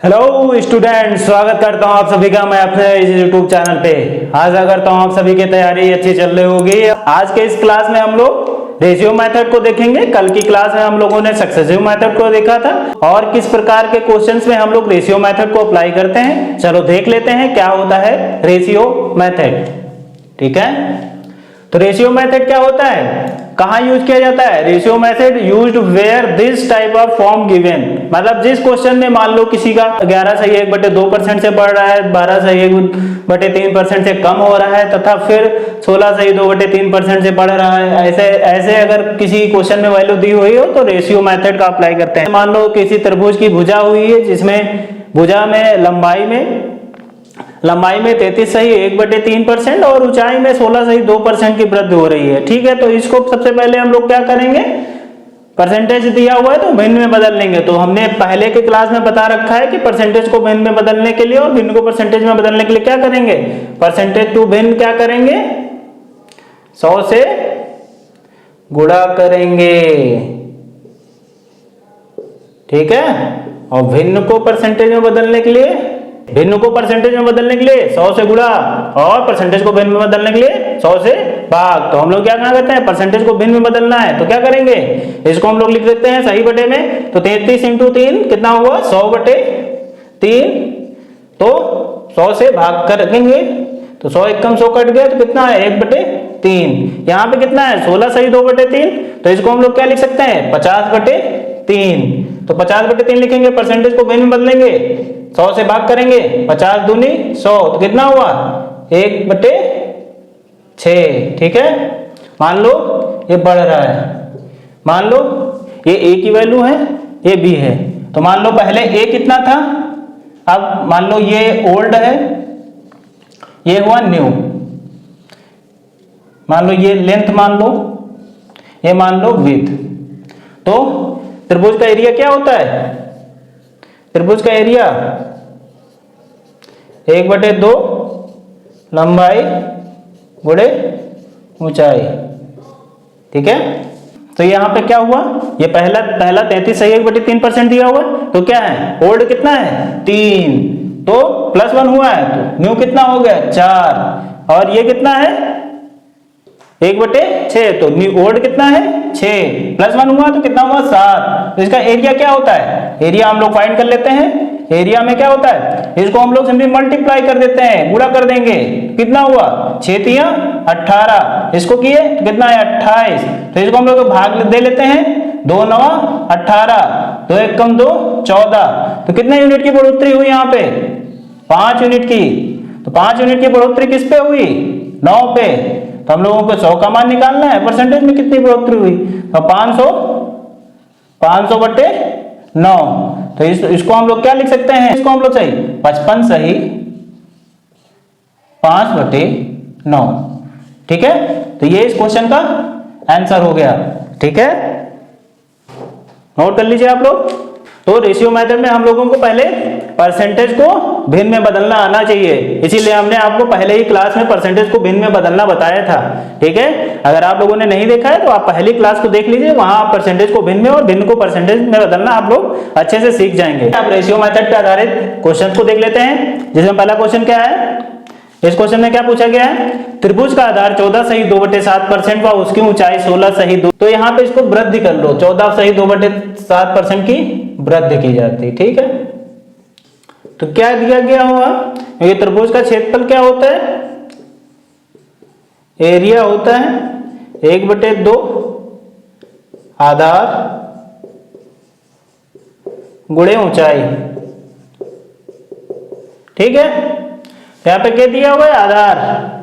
Hello student, स्वागत करता हूं आप सभी का मैं अपने इस यूट्यूब चैनल पे। आशा करता हूं आप सभी की तैयारी अच्छी चल रही होगी। आज के इस क्लास में हम लोग रेशियो मेथड को देखेंगे। कल की क्लास में हम लोगों ने सक्सेसिव मेथड को देखा था और किस प्रकार के क्वेश्चंस में हम लोग रेशियो मेथड को अप्लाई करते हैं। चलो देख लेते हैं क्या होता है रेशियो मेथड। ठीक है, तो रेशियो मेथड क्या होता है, कहाँ यूज किया जाता है। Ratio method used where this type of form given, मतलब जिस क्वेश्चन में मान लो किसी का 11/2% से बढ़ रहा है, 12/3% से कम हो रहा है तथा फिर 16/2/3% से बढ़ रहा है, ऐसे ऐसे अगर किसी क्वेश्चन में वैल्यू दी हुई हो तो रेशियो मेथड का अप्लाई करते हैं। मान लो किसी त्रिभुज की भुजा हुई है जिसमें भुजा में लंबाई में 33/1/3% और ऊंचाई में 16/2% की वृद्धि हो रही है। ठीक है, तो इसको सबसे पहले हम लोग क्या करेंगे, परसेंटेज दिया हुआ है तो भिन्न में बदल लेंगे। तो हमने पहले के क्लास में बता रखा है कि परसेंटेज को भिन्न में बदलने के लिए और भिन्न को परसेंटेज में बदलने के लिए क्या करेंगे, परसेंटेज टू भिन्न क्या करेंगे, 100 से गुणा करेंगे। ठीक है, और भिन्न को परसेंटेज में बदलने के लिए 100 से गुणा और परसेंटेज को भिन्न में बदलने के लिए 100 से भाग। तो हम लोग क्या करते हैं, परसेंटेज को भिन्न में बदलना है तो क्या करेंगे, इसको हम लोग लिख सकते हैं सही बटे में। तो 33 × 3 कितना हुआ, 100/3। तो 100 से भाग करेंगे तो 100 एकम 100 कट गया तो कितना है, 1/3। यहाँ पे कितना है, 16/2/3। तो इसको हम लोग क्या लिख सकते हैं, 50/3। तो 50/3 लिखेंगे, परसेंटेज को भिन्न में बदलेंगे, 100 से भाग करेंगे, 50 दूनी 100 तो कितना हुआ, 1/6। ठीक है, मान लो ये बढ़ रहा है, मान लो ये a की वैल्यू है, ये b है। तो मान लो पहले a कितना था, अब मान लो ये ओल्ड है, ये हुआ न्यू। मान लो ये लेंथ मान लो, ये मान लो विड्थ। तो त्रिभुज का एरिया क्या होता है, त्रिभुज का एरिया 1/2 लंबाई गुणे ऊंचाई। ठीक है, तो यहाँ पे क्या हुआ, ये पहला 33/1/3% दिया हुआ तो क्या है, ओल्ड कितना है 3, तो +1 हुआ है तो न्यू कितना हो गया 4, और ये कितना है 1/6, तो न्यू ओल्ड कितना है 6, +1 हुआ तो कितना हुआ 7। तो इसका एरिया क्या होता है, एरिया हम लोग फाइंड कर लेते हैं। एरिया में क्या होता है, इसको हम लोग सिंपली मल्टीप्लाई कर देते हैं, गुणा कर देंगे, कितना हुआ 6×3 = 18, इसको किए तो कितना है 28। तो इसको हम लोग भाग दे लेते हैं, 2×9 = 18, 2 एकम 2 14। तो कितने यूनिट की बढ़ोतरी हुई यहाँ पे, 5 यूनिट की। तो 5 यूनिट की बढ़ोतरी किस पे हुई, 9 पे। तो हम लोगों को 100 का मान निकालना है, परसेंटेज में कितनी बढ़ोतरी हुई, तो 500/9। तो इसको हम लोग क्या लिख सकते हैं, इसको हम लोग सही 55 सही 5/9। ठीक है, तो ये इस क्वेश्चन का आंसर हो गया। ठीक है, नोट कर लीजिए आप लोग। तो रेशियो मेथड में हम लोगों को पहले परसेंटेज को भिन्न में बदलना आना चाहिए, इसीलिए हमने आपको पहले ही क्लास में परसेंटेज को भिन्न में बदलना बताया था। ठीक है, अगर आप लोगों ने नहीं देखा है तो आप पहली क्लास को देख लीजिए, वहां आप परसेंटेज को भिन्न में और भिन्न को परसेंटेज में बदलना आप लोग अच्छे से सीख जाएंगे। अब रेशियो मेथड पर आधारित क्वेश्चन को देख लेते हैं, जिसमें पहला क्वेश्चन क्या है, इस क्वेश्चन में क्या पूछा गया है, त्रिभुज का आधार 14/2/7% व उसकी ऊंचाई 16/2। तो यहाँ पे इसको वृद्धि कर लो, 14/2/7% की वृद्धि की जाती है। ठीक है, तो क्या दिया गया हुआ, ये त्रिभुज का क्षेत्रफल क्या होता है, एरिया होता है 1/2 आधार गुणे ऊंचाई। ठीक है, यहाँ पे क्या दिया हुआ है,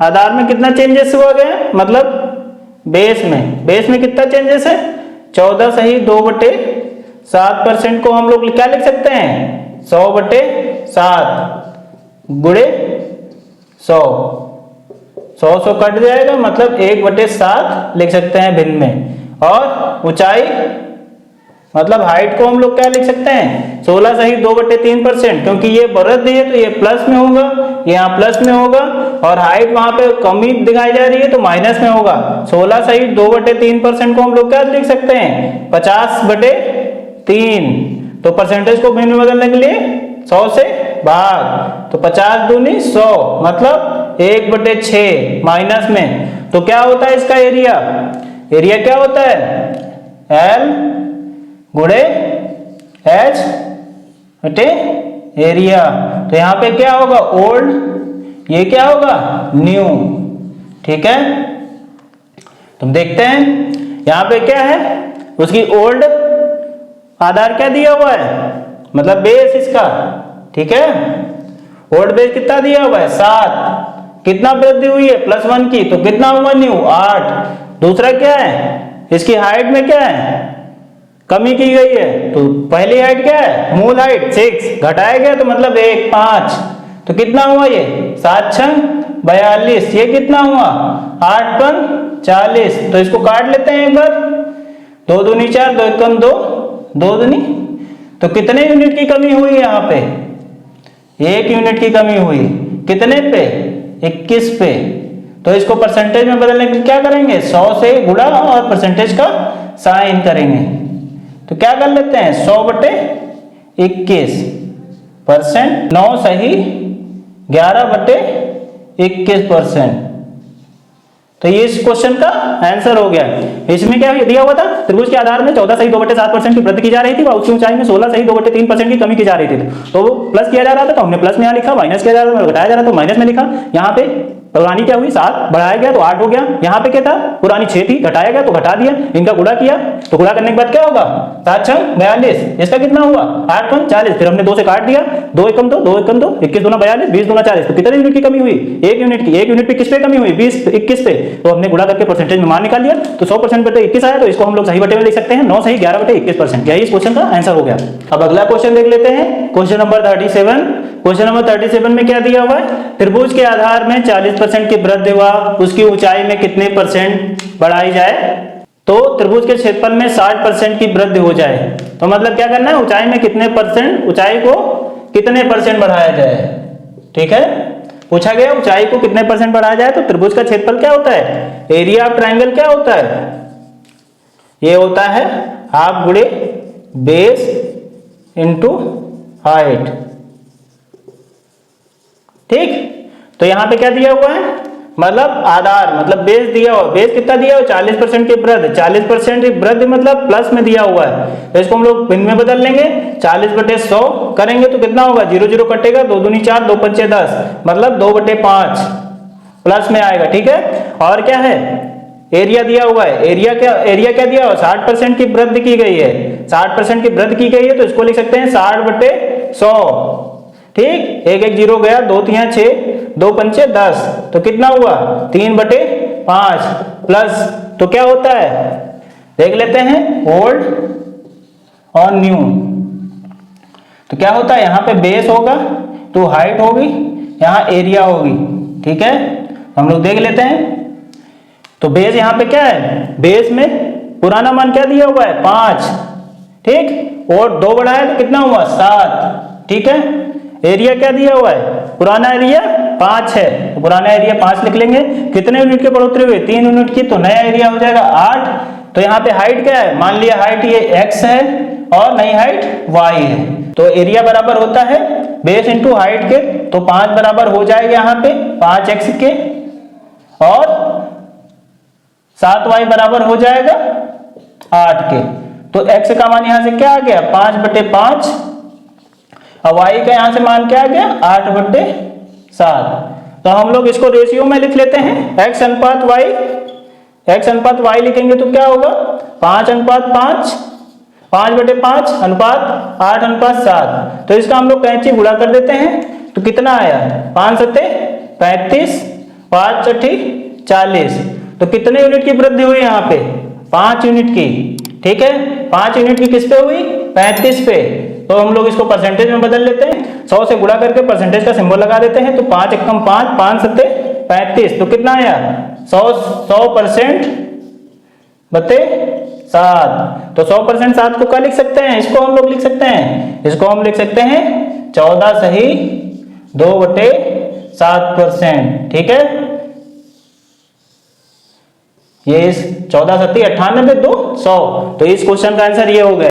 आधार में कितना चेंजेस हुआ गया, मतलब बेस में कितना चेंजेस है, 14/2/7% को हम लोग क्या लिख सकते हैं, 100/7 गुणे 100, 100 कट जाएगा, मतलब 1/7 लिख सकते हैं भिन्न में। और ऊंचाई मतलब हाइट को हम लोग क्या लिख सकते हैं, 16/2/3%, क्योंकि ये वृद्धि है तो ये प्लस में होगा, यहाँ प्लस में होगा, और हाइट वहां पे कमी दिखाई जा रही है तो माइनस में होगा। 16/2/3% को हम लोग क्या लिख सकते हैं, 50/3। तो परसेंटेज को भिन्न में बदलने के लिए 100 से भाग, तो 50 दूनी 100 मतलब 1/6 माइनस में, तो क्या होता है इसका एरिया? एरिया क्या होता है? L गुणे H बटे एरिया। तो यहाँ पे क्या होगा? ओल्ड, ये क्या होगा? न्यू। ठीक है, तुम देखते हैं यहाँ पे क्या है, उसकी ओल्ड आधार क्या दिया हुआ है, मतलब बेस इसका। ठीक है, ओल्ड बेस कितना दिया हुआ है? 7। कितना वृद्धि हुई है? +1 की, तो कितना हुआ न्यू? 8। दूसरा क्या है, इसकी हाइट में क्या है? कमी की गई है, तो पहली हाइट क्या है? मूल हाइट 6, घटाया गया तो मतलब 1 5, तो कितना हुआ ये? 7 6 42, ये कितना हुआ? 8 5 40। तो इसको काट लेते हैं एक बार, 2 दूनी 4, 2 एकम 2, 2 दूनी, तो कितने यूनिट की कमी हुई यहाँ पे? 1 यूनिट की कमी हुई। कितने पे? 21 पे। तो इसको परसेंटेज में बदलने के लिए क्या करेंगे? 100 से गुणा और परसेंटेज का साइन करेंगे, तो क्या कर लेते हैं? 100/21%, 9 सही 11/21%। तो ये इस क्वेश्चन का आंसर हो गया। इसमें क्या दिया हुआ था? त्रिभुज के आधार में 14 सही 2/7% की वृद्धि की जा रही थी, उसकी ऊंचाई में 16 सही 2/3% की कमी की जा रही थी। तो वो प्लस किया जा रहा था तो हमने प्लस में यहाँ लिखा, माइनस किया जा रहा था घटाया जा रहा था तो माइनस में लिखा। यहाँ पे पुरानी क्या हुई? 7 बढ़ाया गया तो 8 हो गया। यहाँ पे क्या था? पुरानी 6 थी, घटाया गया तो घटा दिया, इनका गुणा किया, तो गुणा करने के बाद क्या होगा? 7 6 42, इसका कितना हुआ? 8 5 40, फिर हमने 2 से काट दिया, 2 एकम 2, 2 एकम 2, 21 दूना 42, 20 दूना 40, तो कितने यूनिट की कमी हुई? 1 यूनिट की। 1 यूनिट पे किस पे कमी हुई? 20 21 पे, तो हमने गुणा करके परसेंटेज में मान निकाल लिया, तो 100% पे तो 21 आया, तो इसको हम लोग सही बटे में लिख सकते हैं, 9 सही 11/21%। यही इस क्वेश्चन का आंसर हो गया। अब अगला क्वेश्चन देख लेते हैं, क्वेश्चन नंबर 37। क्वेश्चन नंबर 37 में क्या दिया हुआ है? त्रिभुज के आधार में 40% की वृद्धि हुआ, उसकी ऊंचाई में कितने परसेंट बढ़ाई जाए तो त्रिभुज के क्षेत्रफल में 60% की वृद्धि हो जाए। तो मतलब क्या करना है? ऊंचाई में कितने परसेंट, ऊंचाई को कितने परसेंट बढ़ाया जाए। ठीक है, पूछा गया ऊंचाई को कितने परसेंट बढ़ाया जाए। तो त्रिभुज का क्षेत्रफल क्या होता है? एरिया ऑफ ट्रायंगल क्या होता है? ये होता है हाफ गुणे बेस इंटू हाइट। ठीक, तो यहां पे क्या दिया हुआ है? मतलब आधार, मतलब बेस दिया हुआ, बेस कितना दिया हुआ? 40% की वृद्धि, 40% की वृद्धि मतलब प्लस में दिया हुआ है, तो इसको हम लोग भिन्न में बदल लेंगे, 40/100 करेंगे तो कितना होगा? 0 0 कटेगा, 2 दूनी 4, 2 पंचे 10, मतलब 2/5 प्लस में आएगा। ठीक है, और क्या है? एरिया दिया हुआ है, एरिया क्या दिया हुआ? 60% की वृद्धि की गई है, 60% की वृद्धि की गई है, तो इसको लिख सकते हैं 60/100। ठीक, 1 1 0 गया, 2 3 6, 2 पंचे 10, तो कितना हुआ? 3/5 प्लस, तो क्या होता है? देख लेते हैं, ओल्ड और न्यू। तो क्या होता है? यहाँ पे बेस होगा तो हाइट होगी, यहाँ एरिया होगी। ठीक है, हम लोग देख लेते हैं। तो बेस यहाँ पे क्या है? बेस में पुराना मान क्या दिया हुआ है? 5। ठीक, और 2 बढ़ाया तो कितना हुआ? 7। ठीक है, एरिया क्या दिया हुआ है? पुराना एरिया 5 है, तो पुराना एरिया 5 लिख लेंगे। कितने यूनिट की बढ़ोतरी हुई? 3 यूनिट की, तो नया एरिया हो जाएगा 8। तो यहाँ पे हाइट क्या है? मान लिया हाइट ये x है और नई हाइट y है, तो एरिया बराबर होता है बेस इंटू हाइट के, तो 5 बराबर हो जाएगा यहाँ पे 5x के, और 7y बराबर हो जाएगा 8 के। तो x का मान यहां से क्या आ गया? 5/5, और y का यहां से मान क्या आ गया? 8/7। तो हम लोग इसको रेशियो में लिख लेते हैं, x अनुपात y। x अनुपात y लिखेंगे तो क्या होगा? 5:5, 5/5 अनुपात 8:7। तो इसका हम लोग कैंची गुणा कर देते हैं, तो कितना आया? 5 7 35, 5 6 40। तो कितने यूनिट की वृद्धि हुई यहाँ पे? 5 यूनिट की। ठीक है, 5 यूनिट की किस पे हुई? 35 पे। तो हम लोग इसको परसेंटेज में बदल लेते हैं, 100 से गुणा करके परसेंटेज का सिंबल लगा देते हैं, तो 5 एकम 5, 5 7 35, तो कितना आया? 100% बटे 7। तो 100% 7 को क्या लिख सकते हैं? इसको हम लोग लिख सकते हैं, इसको हम लिख सकते हैं 14 सही 2/7%। ठीक है, ये 14 7 98 2 100। तो इस क्वेश्चन का आंसर ये हो गया।